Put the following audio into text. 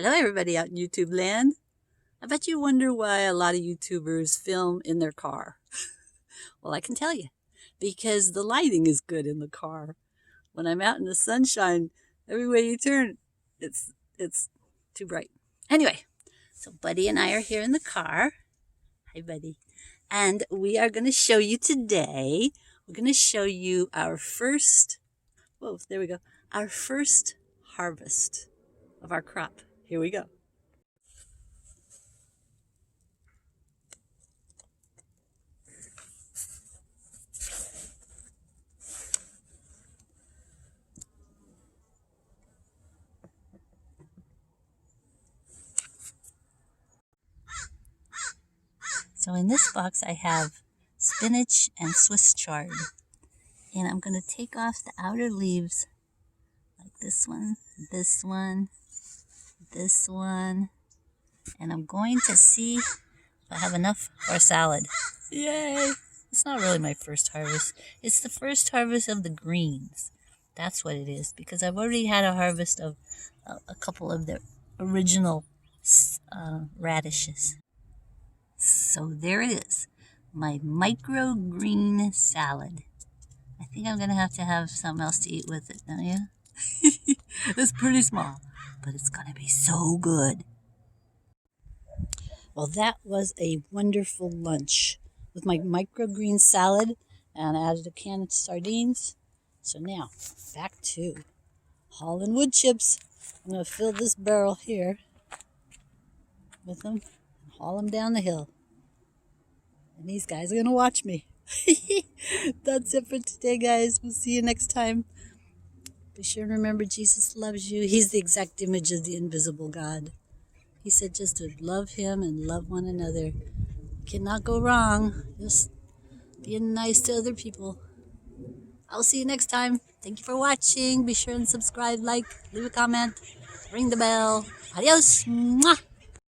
Hello everybody out in YouTube land. I bet you wonder why a lot of YouTubers film in their car. Well, I can tell you. Because the lighting is good in the car. When I'm out in the sunshine, every way you turn, it's too bright. Anyway, so Buddy and I are here in the car. Hi, Buddy. And we are going to show you today, we're going to show you our first, our first harvest of our crop. Here we go. So in this box I have spinach and Swiss chard. And I'm going to take off the outer leaves like this one, this one, this one. And I'm going to see if I have enough for a salad. Yay! It's not really my first harvest. It's the first harvest of the greens. That's what it is. Because I've already had a harvest of a couple of the original radishes. So there it is. My microgreen salad. I think I'm going to have something else to eat with it, don't you? It's pretty small, but it's going to be so good. Well, that was a wonderful lunch with my microgreen salad, and I added a can of sardines. So now, back to hauling wood chips. I'm going to fill this barrel here with them and haul them down the hill. And these guys are going to watch me. That's it for today, guys. We'll see you next time. Be sure and remember Jesus loves you. He's the exact image of the invisible God. He said just to love him and love one another. Cannot go wrong. Just being nice to other people. I'll see you next time. Thank you for watching. Be sure and subscribe, like, leave a comment, ring the bell. Adios. Mwah.